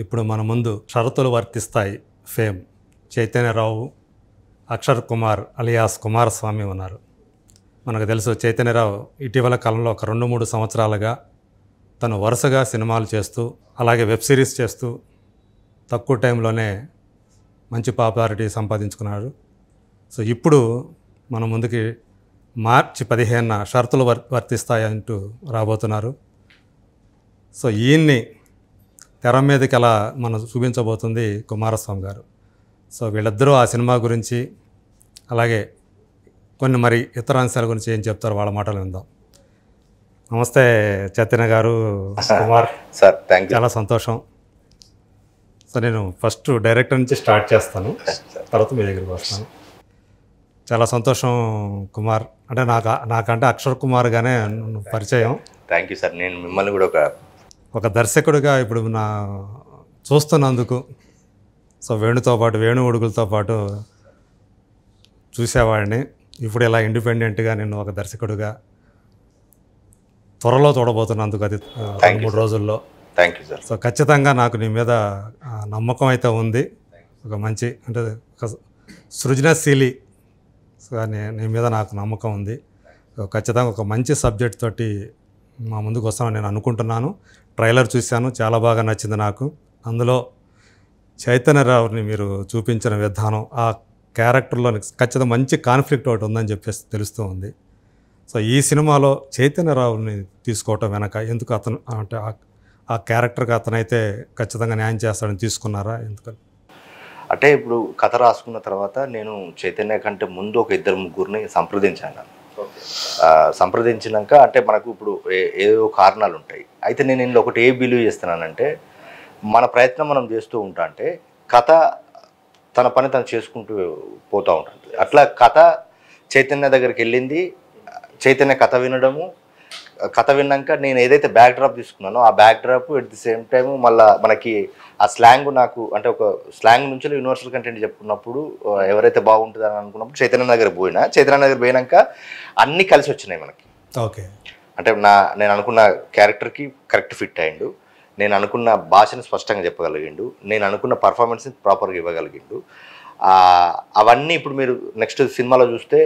ఇప్పుడు మన ముందు షరతులు వర్తిస్తాయి ఫేమ్ చైతన్యరావు, అక్షర్ కుమార్ అలియాస్ కుమారస్వామి ఉన్నారు. మనకు తెలుసు చైతన్యరావు ఇటీవల కాలంలో ఒక 2-3 సంవత్సరాలుగా తను వరుసగా సినిమాలు చేస్తూ అలాగే వెబ్ సిరీస్ చేస్తూ తక్కువ టైంలోనే మంచి పాపులారిటీ సంపాదించుకున్నాడు. సో ఇప్పుడు మన ముందుకి మార్చి 15న షరతులు వర్తిస్తాయంటూ రాబోతున్నారు. సో ఈయన్ని తెర మీదకి ఎలా మనం చూపించబోతుంది కుమారస్వామి గారు. సో వీళ్ళిద్దరూ ఆ సినిమా గురించి అలాగే కొన్ని మరి ఇతర అంశాల గురించి ఏం చెప్తారో వాళ్ళ మాటలు విందాం. నమస్తే చైతన్య గారు, కుమార్ సార్. Thank you. చాలా సంతోషం. సో నేను ఫస్ట్ డైరెక్టర్ నుంచి స్టార్ట్ చేస్తాను, తర్వాత మీ దగ్గరికి వస్తాను. చాలా సంతోషం కుమార్. అంటే నాకంటే అక్షర్ కుమార్గానే పరిచయం. Thank you sir. నేను మిమ్మల్ని కూడా ఒక దర్శకుడిగా ఇప్పుడు చూస్తున్నందుకు, సో వేణు ఉడుగులతో పాటు చూసేవాడిని. ఇప్పుడు ఇలా ఇండిపెండెంట్గా నేను ఒక దర్శకుడిగా త్వరలో చూడబోతున్నందుకు, అది 3 రోజుల్లో. Thank you sir. సో ఖచ్చితంగా నాకు నీ మీద నమ్మకం అయితే ఉంది. ఒక మంచి అంటే ఒక సృజనశీలి, సో నీ మీద నాకు నమ్మకం ఉంది. ఖచ్చితంగా ఒక మంచి సబ్జెక్ట్ తోటి మా ముందుకు వస్తానని నేను అనుకుంటున్నాను. ట్రైలర్ చూశాను, చాలా బాగా నచ్చింది నాకు. అందులో చైతన్యరావుని మీరు చూపించిన విధానం, ఆ క్యారెక్టర్లో ఖచ్చితంగా మంచి కాన్ఫ్లిక్ట్ ఒకటి ఉందని చెప్పేసి తెలుస్తూ ఉంది. సో ఈ సినిమాలో చైతన్యరావుని తీసుకోవటం వెనక ఎందుకు అతను అంటే ఆ క్యారెక్టర్కి అతనైతే ఖచ్చితంగా న్యాయం చేస్తాడని తీసుకున్నారా? ఎందుకని అంటే ఇప్పుడు కథ రాసుకున్న తర్వాత నేను చైతన్య కంటే ముందు ఒక 2-3 సంప్రదించాను. సంప్రదించినాక అంటే మనకు ఇప్పుడు ఏదో కారణాలు ఉంటాయి. అయితే నేను ఇందులో ఒకటి బిలీవ్ చేస్తున్నానంటే, మన ప్రయత్నం మనం చేస్తూ ఉంటా అంటే కథ తన పని తను చేసుకుంటూ పోతూ ఉంటుంది. అట్లా కథ చైతన్య దగ్గరికి వెళ్ళింది. చైతన్య కథ వినడము, కథ విన్నాక నేను ఏదైతే బ్యాక్ డ్రాప్ తీసుకున్నానో ఆ back drop at the same time మళ్ళీ మనకి ఆ స్లాంగ్ నాకు అంటే ఒక స్లాంగ్ నుంచి యూనివర్సల్ కంటెంట్ చెప్పుకున్నప్పుడు ఎవరైతే బాగుంటుందని అనుకున్నప్పుడు చైతన్య దగ్గర పోయినాక అన్నీ కలిసి వచ్చినాయి మనకి. ఓకే. అంటే నేను అనుకున్న క్యారెక్టర్కి కరెక్ట్ ఫిట్ అయ్యిండు, నేను అనుకున్న భాషని స్పష్టంగా చెప్పగలిగిండు, నేను అనుకున్న పర్ఫార్మెన్స్ని ప్రాపర్గా ఇవ్వగలిగిండు. అవన్నీ ఇప్పుడు మీరు నెక్స్ట్ సినిమాలో చూస్తే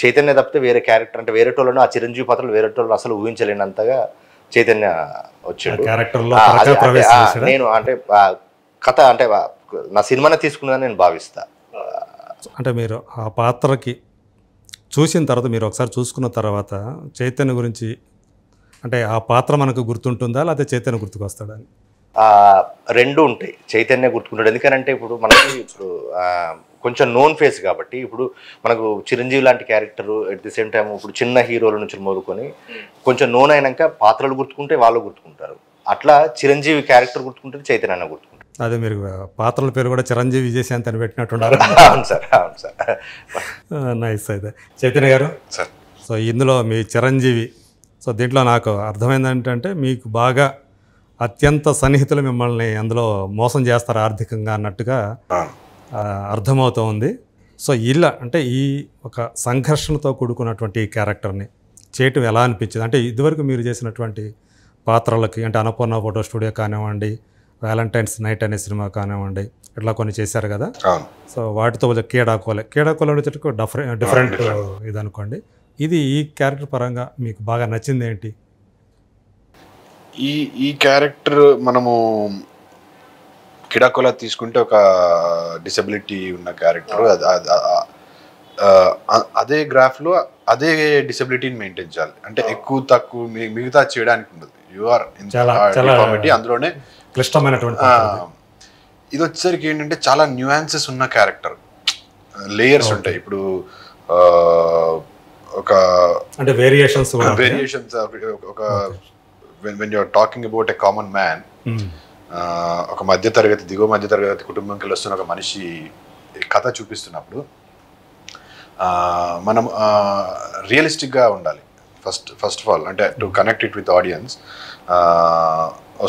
చైతన్య తప్పితే వేరే క్యారెక్టర్ అంటే వేరే టోళ్ళను, ఆ చిరంజీవి పాత్రలు వేరే టోళ్ళు అసలు ఊహించలేనంతగా చైతన్య వచ్చాడు. నేను అంటే కథ అంటే నా సినిమానే తీసుకున్నదని నేను భావిస్తా. అంటే మీరు ఆ పాత్రకి చూసిన తర్వాత, మీరు ఒకసారి చూసుకున్న తర్వాత చైతన్య గురించి అంటే ఆ పాత్ర మనకు గుర్తుంటుందా, లేకపోతే చైతన్య గుర్తుకొస్తాడా? రెండు ఉంటాయి. చైతన్య గుర్తుకుంటాడు, ఎందుకంటే ఇప్పుడు మనకి ఇప్పుడు కొంచెం నోన్ ఫేస్ కాబట్టి. ఇప్పుడు మనకు చిరంజీవి లాంటి character at the same time ఇప్పుడు చిన్న హీరోల నుంచి మొదలుకొని కొంచెం నోన్ అయినాక పాత్రలు గుర్తుకుంటే వాళ్ళు గుర్తుకుంటారు. అట్లా చిరంజీవి క్యారెక్టర్ గుర్తుకుంటే చైతన్య గుర్తుకుంటారు. అదే మీరు పాత్రల పేరు కూడా చిరంజీవి విజయశాంతి అని పెట్టినట్టున్నారు. అవును సార్, అవును సార్. నైస్. అయితే చైతన్య గారు సార్, సో ఇందులో మీ చిరంజీవి, సో దీంట్లో నాకు అర్థమైంది ఏంటంటే మీకు బాగా అత్యంత సన్నిహితులు మిమ్మల్ని అందులో మోసం చేస్తారు ఆర్థికంగా అన్నట్టుగా అర్థమవుతూ ఉంది. సో ఇలా అంటే ఈ ఒక సంఘర్షణతో కూడుకున్నటువంటి ఈ క్యారెక్టర్ని చేయటం ఎలా అనిపించింది? అంటే ఇదివరకు మీరు చేసినటువంటి పాత్రలకి అంటే అన్నపూర్ణ ఫోటో స్టూడియో కానివ్వండి, వ్యాలంటైన్స్ నైట్ అనే సినిమా కానివ్వండి, ఇట్లా కొన్ని చేశారు కదా. సో వాటితో కేడాకోల వచ్చేటకు డిఫరెంట్ ఇది అనుకోండి. ఇది ఈ క్యారెక్టర్ పరంగా మీకు బాగా నచ్చింది ఏంటి? ఈ క్యారెక్టర్ మనము కిడాకోలా తీసుకుంటే ఒక డిసబిలిటీ ఉన్న క్యారెక్టర్, అదే గ్రాఫ్లో అదే డిసబిలిటీని మెయింటైన్ చేయాలి. అంటే ఎక్కువ తక్కువ మిగతా చేయడానికి ఉండదు. యూఆర్ కామెడీ, అందులోనే క్లిష్టమైనటువంటి. ఇది వచ్చేసరికి ఏంటంటే చాలా న్యూయాన్సెస్ ఉన్న క్యారెక్టర్, లేయర్స్ ఉంటాయి. ఇప్పుడు ఒక అంటే వేరియేషన్స్ ఒక when you're talking about a common man, ఒక దిగువ మధ్య తరగతి కుటుంబంకి వస్తున్న ఒక మనిషి కథ చూపిస్తున్నప్పుడు మనం రియలిస్టిక్గా ఉండాలి. ఫస్ట్ ఆఫ్ ఆల్ అంటే to connect it with audience.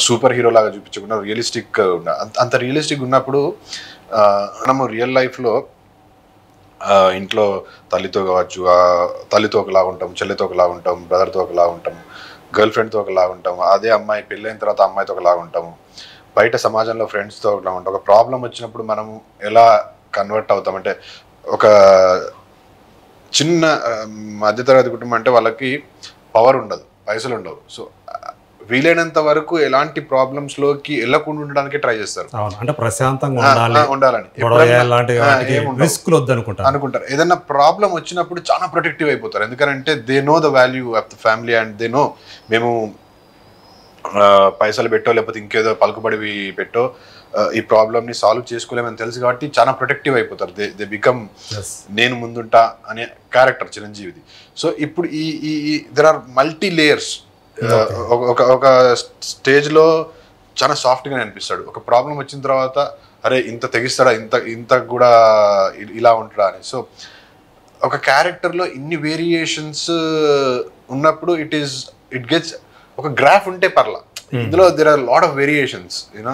Super hero లాగా చూపించకుండా రియలిస్టిక్గా ఉండాలి. అంత రియలిస్టిక్ ఉన్నప్పుడు మనము రియల్ లైఫ్లో ఇంట్లో తల్లితో కావచ్చు, తల్లితో ఒకలా ఉంటాం, చెల్లితో ఒకలా ఉంటాం, బ్రదర్తో ఒకలా ఉంటాం, గర్ల్ ఫ్రెండ్తో ఒకలా ఉంటాం. అదే అమ్మాయి పెళ్ళైన తర్వాత అమ్మాయితో ఒకలా ఉంటాము, బయట సమాజంలో ఫ్రెండ్స్తో ఇట్లా ఉంటాం. ఒక ప్రాబ్లం వచ్చినప్పుడు మనము ఎలా కన్వర్ట్ అవుతామంటే, ఒక చిన్న మధ్యతరగతి కుటుంబం అంటే వాళ్ళకి పవర్ ఉండదు, పైసలు ఉండవు. సో వీలైనంత వరకు ఎలాంటి ప్రాబ్లమ్స్ లోకి వెళ్ళకుండా ఉండడానికి ట్రై చేస్తారు. అంటే ప్రశాంతంగా ఉండాలని అనుకుంటారు. ఏదైనా ప్రాబ్లం వచ్చినప్పుడు చాలా ప్రొటెక్టివ్ అయిపోతారు. ఎందుకంటే they know the value of the family and they know మేము పైసలు పెట్టో లేకపోతే ఇంకేదో పలుకుబడి పెట్టో ఈ ప్రాబ్లమ్ ని సాల్వ్ చేసుకోలేమని తెలుసు కాబట్టి చాలా ప్రొటెక్టివ్ అయిపోతారు. దే బికమ్ నేను ముందుంటా అనే క్యారెక్టర్ చిరంజీవిది. సో ఇప్పుడు ఈ దెర్ ఆర్ మల్టీ లేయర్స్. ఒక స్టేజ్ లో చాలా సాఫ్ట్ గానే అనిపిస్తాడు. ఒక ప్రాబ్లం వచ్చిన తర్వాత అరే ఇంత తెగిస్తాడా, ఇంత కూడా ఇలా ఉంటాడా అని. సో ఒక క్యారెక్టర్ లో ఇన్ని వేరియేషన్స్ ఉన్నప్పుడు ఇట్ గెట్స్ ఒక గ్రాఫ్ ఉంటే పర్లా. ఇందులో there are lot of variations. You know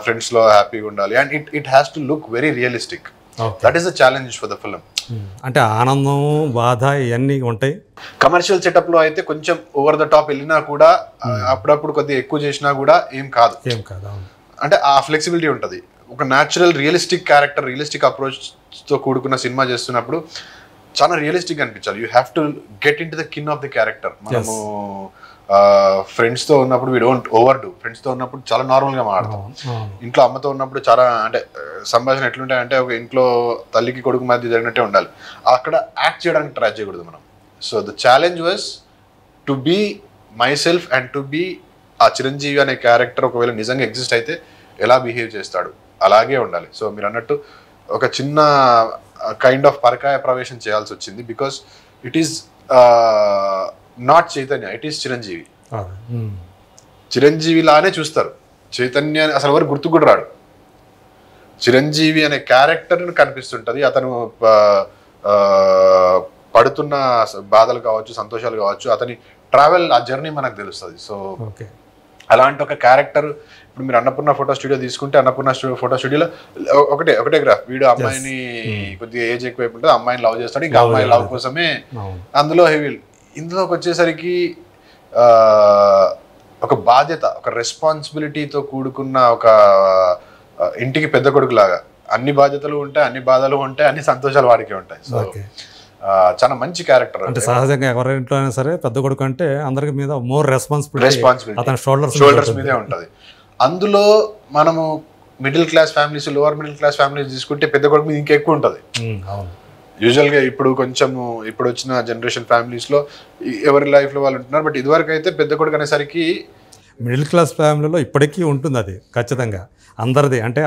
friends లో హ్యాపీగా ఉండాలి and it has to look very realistic. That is the challenge for the film. అంటే ఆనందం, బాధ ఇవన్నీ ఉంటాయి. కమర్షియల్ సెటప్ లో అయితే కొంచెం ఓవర్ ద టాప్ వెళ్ళినా కూడా అప్పుడప్పుడు కొద్దిగా ఎక్కువ చేసినా కూడా ఏం కాదు. అంటే ఆ ఫ్లెక్సిబిలిటీ ఉంటుంది. ఒక natural realistic character, realistic approach తో కూడుకున్న సినిమా చేస్తున్నప్పుడు చాలా రియలిస్టిక్ అనిపించాలి. You have to get into the skin of the character. మనము ఫ్రెండ్స్ తో ఉన్నప్పుడు we don't overdo. Friends తో ఉన్నప్పుడు చాలా నార్మల్ గా మాట్లాడతాం. ఇంట్లో అమ్మతో ఉన్నప్పుడు చాలా అంటే సంభాషణ ఎట్లుంటాయంటే ఒక ఇంట్లో తల్లికి కొడుకు మధ్య జరిగినట్టే ఉండాలి. అక్కడ యాక్ట్ చేయడానికి ట్రై చేయకూడదు మనం. So the challenge was to be myself and to be a Chiranjeevi అనే క్యారెక్టర్ ఒకవేళ నిజంగా ఎగ్జిస్ట్ అయితే ఎలా బిహేవ్ చేస్తాడు అలాగే ఉండాలి. సో మీరు అన్నట్టు ఒక చిన్న కైండ్ ఆఫ్ పరకాయ ప్రవేశం చేయాల్సి వచ్చింది. Because it is not Chaitanya, it is Chiranjeevi. Chiranjeevi లానే చూస్తారు. చైతన్య అసలు ఎవరు గుర్తు కూడా రాడు. చిరంజీవి అనే క్యారెక్టర్ కనిపిస్తుంటది. అతను పడుతున్న బాధలు కావచ్చు, సంతోషాలు కావచ్చు, అతని ట్రావెల్ ఆ జర్నీ మనకు తెలుస్తుంది. సో అలాంటి ఒక క్యారెక్టర్ ఇప్పుడు మీరు అన్నపూర్ణ ఫోటో స్టూడియో తీసుకుంటే అన్నపూర్ణ ఫోటో స్టూడియోలో ఒకటే గ్రాఫ్. వీడు అమ్మాయిని కొద్దిగా ఏజ్ ఎక్కువైపు ఉంటుంది, అమ్మాయిని లవ్ చేస్తాడు, ఇంకా అమ్మాయి లవ్ కోసమే అందులో హెవీ. ఇందులోకి వచ్చేసరికి ఒక బాధ్యత, ఒక రెస్పాన్సిబిలిటీతో కూడుకున్న ఒక ఇంటికి పెద్ద కొడుకు లాగా అన్ని బాధ్యతలు ఉంటాయి, అన్ని బాధలు ఉంటాయి, అన్ని సంతోషాలు వాడికి ఉంటాయి. సో చాలా మంచి క్యారెక్టర్. అంటే సహజంగా ఎవరి ఇంట్లో అయినా సరే పెద్ద కొడుకు అంటే అందరికి మీద మోర్ రెస్పాన్సిబిలిటీ అతని షోల్డర్స్ మీదే ఉంటుంది. అందులో మనము middle class families, lower middle class families తీసుకుంటే పెద్ద కొడుకు మీద ఇంకా ఎక్కువ ఉంటుంది. యూజువల్గా ఇప్పుడు వచ్చిన జనరేషన్ ఫ్యామిలీస్ లో ఎవరి లైఫ్ లో వాళ్ళు ఉంటున్నారు. బట్ ఇదివరకు అయితే పెద్ద కొడుకు అనేసరికి మిడిల్ క్లాస్ ఫ్యామిలీలో ఇప్పటికీ ఉంటుంది అది ఖచ్చితంగా అందరిది. అంటే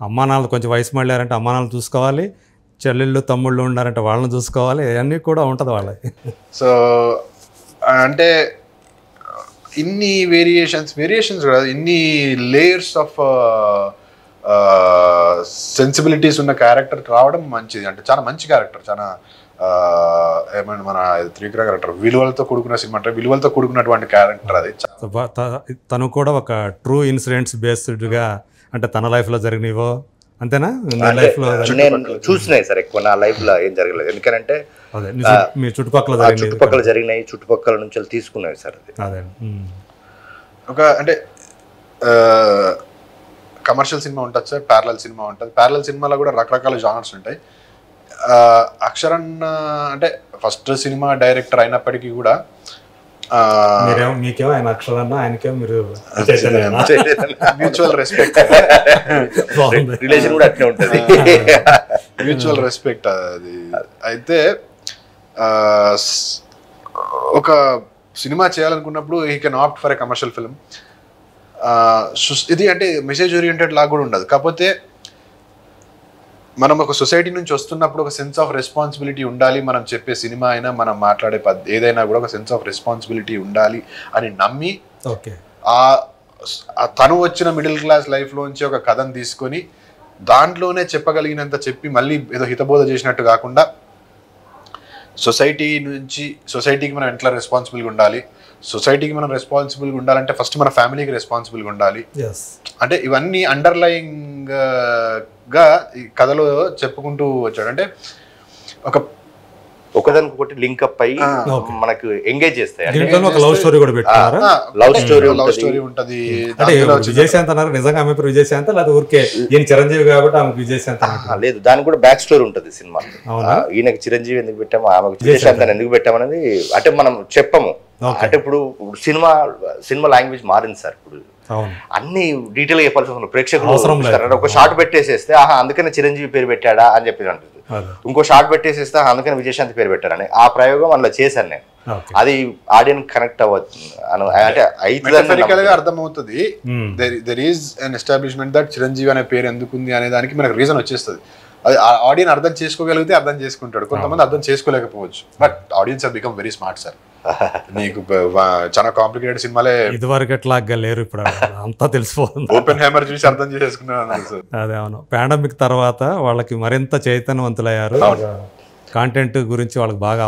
అమ్మా నాన్నలు కొంచెం వయసు మళ్ళారంటే అమ్మా నాన్నలు చూసుకోవాలి, చెల్లెళ్ళు తమ్ముళ్ళు ఉన్నారంటే వాళ్ళని చూసుకోవాలి, ఇవన్నీ కూడా ఉంటుంది వాళ్ళకి. సో అంటే ఇన్ని వేరియేషన్స్ కాదు, ఇన్ని లేయర్స్ ఆఫ్ సెన్సిబిలిటీస్ ఉన్న క్యారెక్టర్ రావడం మంచిది. అంటే చాలా మంచి క్యారెక్టర్, చాలా ఏమైనా మన త్రివిక్రమ్ క్యారెక్టర్ విలువలతో కూడుకున్న సినిమా అంటే విలువలతో కూడుకున్నటువంటి క్యారెక్టర్ అది. తను కూడా ఒక ట్రూ ఇన్సిడెంట్స్ బేస్డ్గా అంటే తన లైఫ్లో జరిగినవో అంతేనా? నేను చూసినాయి సార్, ఎక్కువ నా లైఫ్ లో ఏం జరగలేదు. ఎందుకంటే మీ చుట్టుపక్కల జరిగినాయి, చుట్టుపక్కల నుంచి తీసుకున్నాయి సార్. అదే ఒక అంటే కమర్షియల్ సినిమా ఉంటుంది సార్, ప్యారలల్ సినిమా ఉంటుంది. ప్యారలల్ సినిమాలో కూడా రకరకాల జానర్స్ ఉంటాయి. అక్షరన్న అంటే ఫస్ట్ సినిమా డైరెక్టర్ అయినప్పటికీ కూడా మీకేమో ఆయన అక్షరన్న, ఆయనకేమో మీరు మ్యూచువల్ రెస్పెక్ట్, రిలేషన్ కూడా అట్లే ఉంటుంది, మ్యూచువల్ రెస్పెక్ట్ అది. అయితే ఒక సినిమా చేయాలనుకున్నప్పుడు he can opt for a commercial film. ఇది అంటే మెసేజ్ ఓరియంటెడ్ లాగా కూడా ఉండదు. కాకపోతే మనం ఒక సొసైటీ నుంచి వస్తున్నప్పుడు ఒక సెన్స్ ఆఫ్ రెస్పాన్సిబిలిటీ ఉండాలి. మనం చెప్పే సినిమా అయినా మనం మాట్లాడే ఏదైనా కూడా ఒక సెన్స్ ఆఫ్ రెస్పాన్సిబిలిటీ ఉండాలి అని నమ్మి తను వచ్చిన మిడిల్ క్లాస్ లైఫ్లోంచి ఒక కథను తీసుకొని దాంట్లోనే చెప్పగలిగినంత చెప్పి మళ్ళీ ఏదో హితబోధ చేసినట్టు కాకుండా సొసైటీకి మనం ఎట్లా రెస్పాన్సిబుల్గా ఉండాలి, సొసైటీకి మనం రెస్పాన్సిబుల్గా ఉండాలంటే ఫస్ట్ మన ఫ్యామిలీకి రెస్పాన్సిబుల్గా ఉండాలి. అంటే ఇవన్నీ అండర్లయింగ్ గా ఈ కథలో చెప్పుకుంటూ వచ్చాడు. అంటే ఒక ఒకదానికొకటి లింక్ అప్ అయ్యి మనకు ఎంగేజ్ చేస్తాయి. దీంట్లో ఒక లవ్ స్టోరీ కూడా పెట్టుకున్నారా? లవ్ స్టోరీ ఉంటది. అంటే విజయశాంతి అన్నారు, నిజంగా ఆమె పేరు విజయశాంతి లేదా ఊరికే ఈయన చిరంజీవి కాబట్టి ఆమెకు విజయశాంతి అన్నట్టు? లేదు, దానికి కూడా బ్యాక్ స్టోరీ ఉంటుంది సినిమా. ఈయనకి చిరంజీవి ఎందుకు పెట్టాము, ఆమెకు విజయశాంతి అని ఎందుకు పెట్టామనేది అంటే మనం చెప్పము. అంటే ఇప్పుడు సినిమా లాంగ్వేజ్ మారింది సార్. ఇప్పుడు అన్ని డీటెయిల్ గా చెప్పాల్సి వస్తుంది. ప్రేక్షకులు ఒక షార్ట్ పెట్టేసేస్తే అందుకనే చిరంజీవి పేరు పెట్టాడా అని చెప్పి అంటుంది, ఇంకో షార్ట్ పెట్టేసేస్తే అందుకని విజయశాంతి పేరు పెట్టారని. ఆ ప్రయోగం అలా చేశాను నేను. అది ఆడియన్స్ కనెక్ట్ అవ్వచ్చు అంటే అయితే అర్థమవుతుంది. There is an establishment that Chiranjeevi అనే పేరు ఎందుకుంది అనే దానికి మనకు రీజన్ వచ్చేస్తుంది. అది ఆడియన్స్ అర్థం చేసుకోగలిగితే అర్థం చేసుకుంటాడు, కొంతమంది అర్థం చేసుకోలేకపోవచ్చు. But audience have become very smart sir. నీకు చాలా కాంప్లికేటెడ్ సినిమాలే ఇదివరకు ఎట్లాగా లేరు, ఇప్పుడు అంతా తెలిసిపోతుంది. ఓపెన్ హ్యామర్ చూసి అర్థం చేసుకున్నాను సార్. అదే అవును, పాండమిక్ తర్వాత వాళ్ళకి మరింత చైతన్యవంతులయ్యారు, కాంటెంట్ గురించి వాళ్ళకి బాగా